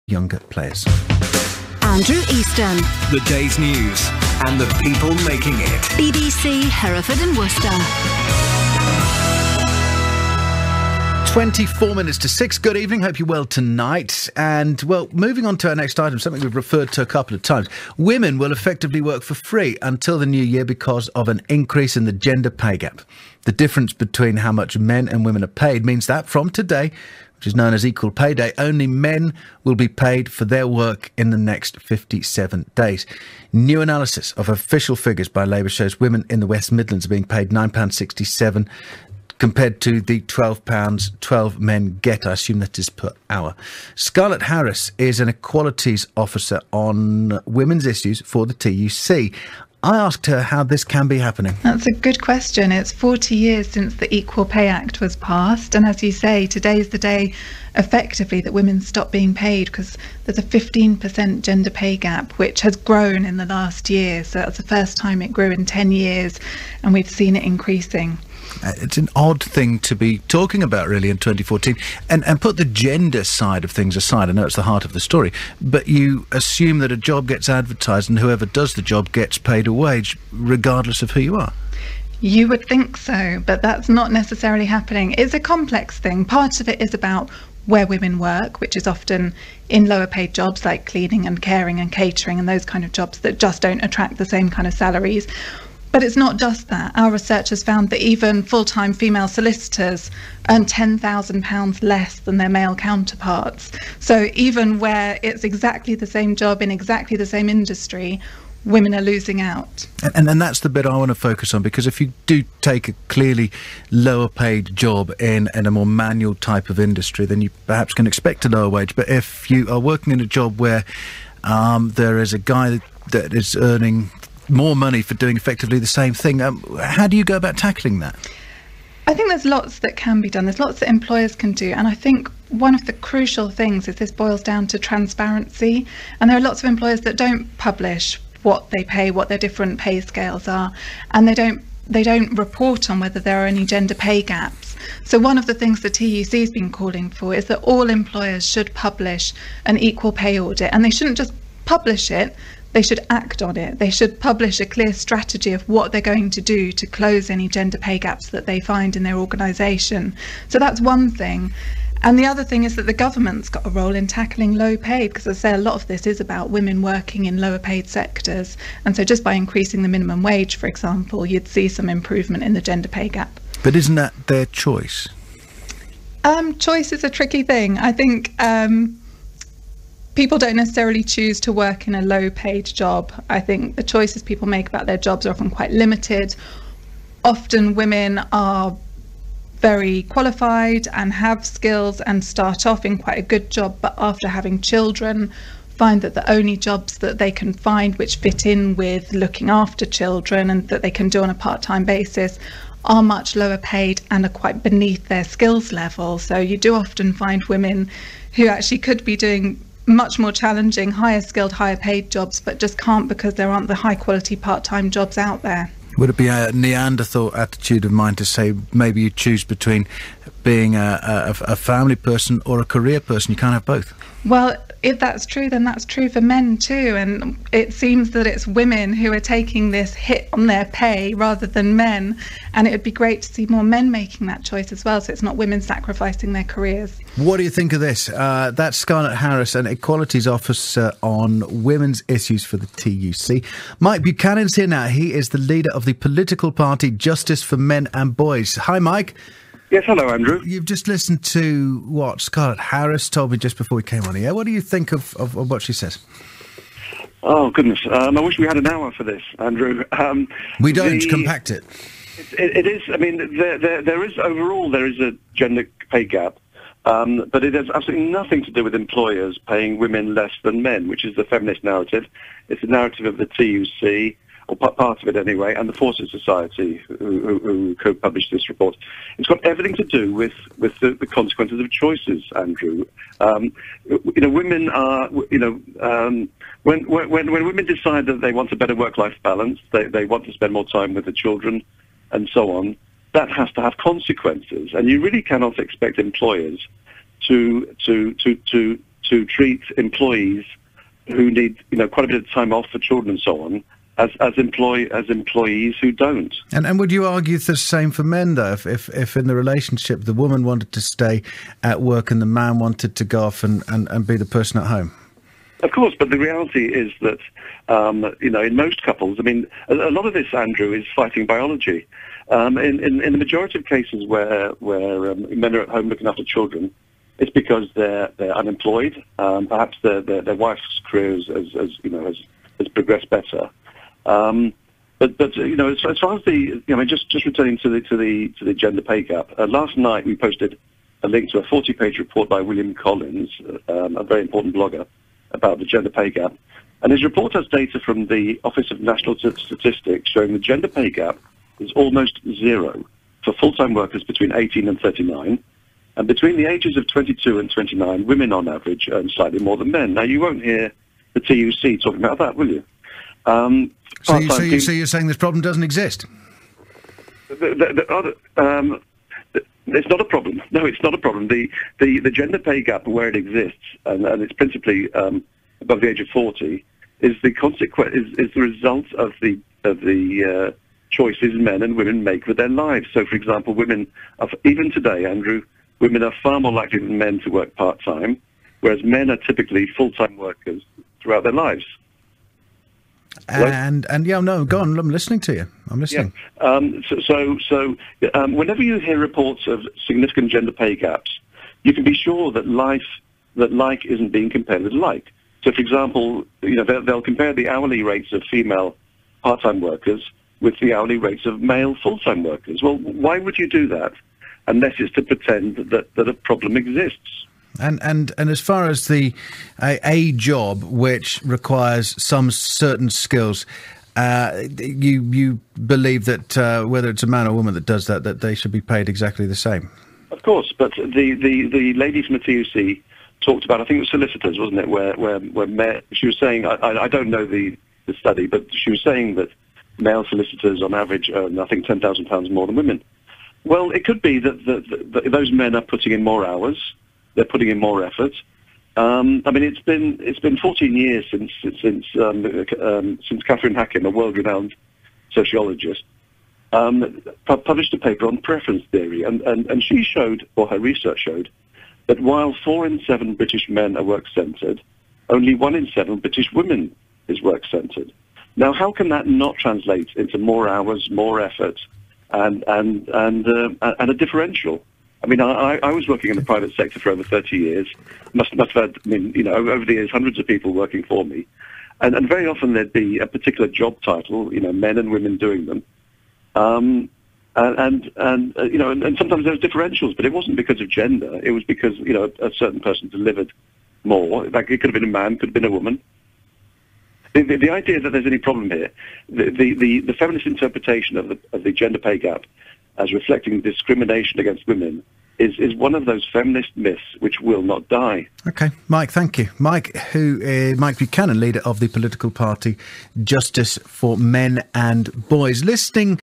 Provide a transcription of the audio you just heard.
younger players. Andrew Easton. The day's news and the people making it. BBC Hereford and Worcester. 24 minutes to 6. Good evening. Hope you're well tonight. And, well, moving on to our next item, something we've referred to a couple of times. Women will effectively work for free until the new year because of an increase in the gender pay gap. The difference between how much men and women are paid means that from today, which is known as Equal Pay Day, only men will be paid for their work in the next 57 days. New analysis of official figures by Labour shows women in the West Midlands are being paid £9.67 compared to the £12 men get. I assume that is per hour. Scarlet Harris is an equalities officer on women's issues for the TUC. I asked her how this can be happening. That's a good question. It's 40 years since the Equal Pay Act was passed. And as you say, today's the day, effectively, that women stop being paid because there's a 15% gender pay gap, which has grown in the last year. So that's the first time it grew in 10 years, and we've seen it increasing. It's an odd thing to be talking about, really, in 2014. And put the gender side of things aside. I know it's the heart of the story. But you assume that a job gets advertised and whoever does the job gets paid a wage, regardless of who you are. You would think so, but that's not necessarily happening. It's a complex thing. Part of it is about where women work, which is often in lower paid jobs like cleaning and caring and catering and those kind of jobs that just don't attract the same kind of salaries. But it's not just that. Our research has found that even full-time female solicitors earn £10,000 less than their male counterparts. So even where it's exactly the same job in exactly the same industry, women are losing out. And that's the bit I want to focus on, because if you do take a clearly lower paid job in a more manual type of industry, then you perhaps can expect a lower wage. But if you are working in a job where there is a guy that is earning more money for doing effectively the same thing, how do you go about tackling that? I think there's lots that can be done. There's lots that employers can do. And I think one of the crucial things is this boils down to transparency. And there are lots of employers that don't publish what they pay, what their different pay scales are. And they don't report on whether there are any gender pay gaps. So one of the things the TUC has been calling for is that all employers should publish an equal pay audit. And they shouldn't just publish it, they should act on it. They should publish a clear strategy of what they're going to do to close any gender pay gaps that they find in their organisation. So that's one thing. And the other thing is that the government's got a role in tackling low pay, because as I say, a lot of this is about women working in lower paid sectors. And so just by increasing the minimum wage, for example, you'd see some improvement in the gender pay gap. But isn't that their choice? Choice is a tricky thing. I think people don't necessarily choose to work in a low-paid job. I think the choices people make about their jobs are often quite limited. Often women are very qualified and have skills and start off in quite a good job, but after having children, find that the only jobs that they can find which fit in with looking after children and that they can do on a part-time basis are much lower paid and are quite beneath their skills level. So you do often find women who actually could be doing much more challenging, higher skilled, higher paid jobs, but just can't because there aren't the high quality part-time jobs out there. Would it be a Neanderthal attitude of mine to say maybe you choose between being a family person or a career person? You can't have both. Well, if that's true, then that's true for men too. And it seems that it's women who are taking this hit on their pay rather than men. And it would be great to see more men making that choice as well, so it's not women sacrificing their careers. What do you think of this? That's Scarlet Harris, an equalities officer on women's issues for the TUC. Mike Buchanan's here now. He is the leader of the political party Justice for Men and Boys. Hi, Mike. Yes, hello, Andrew. You've just listened to what Scarlet Harris told me just before we came on here. What do you think of what she says? Oh, goodness. I wish we had an hour for this, Andrew. We don't compact it. It is, I mean, there is a gender pay gap, but it has absolutely nothing to do with employers paying women less than men, which is the feminist narrative. It's the narrative of the TUC, or part of it anyway, and the Forces Society, who co-published this report. It's got everything to do with the consequences of choices, Andrew. Women are, when women decide that they want a better work-life balance, they want to spend more time with the children, and so on, that has to have consequences. And you really cannot expect employers to to treat employees who need, quite a bit of time off for children and so on, as employees who don't. And would you argue the same for men, though? If in the relationship the woman wanted to stay at work and the man wanted to go off and be the person at home? Of course, but the reality is that, in most couples, a lot of this, Andrew, is fighting biology. In the majority of cases where men are at home looking after children, it's because they're unemployed. Perhaps their wife's career has progressed better. But as far as just returning to the gender pay gap, last night we posted a link to a 40-page report by William Collins, a very important blogger, about the gender pay gap. And his report has data from the Office of National Statistics showing the gender pay gap is almost zero for full-time workers between 18 and 39. And between the ages of 22 and 29, women on average earn slightly more than men. Now, you won't hear the TUC talking about that, will you? So you're saying this problem doesn't exist? It's not a problem. No, it's not a problem. The gender pay gap, where it exists, and it's principally above the age of 40, is the is the result of the choices men and women make with their lives. So, for example, women, even today, Andrew, women are far more likely than men to work part-time, whereas men are typically full-time workers throughout their lives. And go on. I'm listening to you. I'm listening. Yeah. Whenever you hear reports of significant gender pay gaps, you can be sure that like isn't being compared with like. So, for example, they'll compare the hourly rates of female part-time workers with the hourly rates of male full-time workers. Well, why would you do that unless it's to pretend that a problem exists? And as far as a job which requires some certain skills, you believe that whether it's a man or woman that does that they should be paid exactly the same? Of course, but the lady from the TUC talked about, I think it was solicitors, wasn't it, where she was saying, I don't know the study, but she was saying that male solicitors on average earn, I think, £10,000 more than women. Well, it could be that those men are putting in more hours. They're putting in more effort. It's been 14 years since Catherine Hacking, a world-renowned sociologist, published a paper on preference theory, and she showed, or her research showed, that while 4 in 7 British men are work-centred, only 1 in 7 British women is work-centred. Now, how can that not translate into more hours, more effort, and a differential? I was working in the private sector for over 30 years. Must have had, over the years, hundreds of people working for me. And very often there'd be a particular job title, men and women doing them. And sometimes there was differentials, but it wasn't because of gender. It was because, a certain person delivered more. Like, it could have been a man, could have been a woman. The idea that there's any problem here, the feminist interpretation of the gender pay gap as reflecting discrimination against women is one of those feminist myths which will not die. OK, Mike, thank you. Mike Buchanan, leader of the political party Justice for Men and Boys. Listening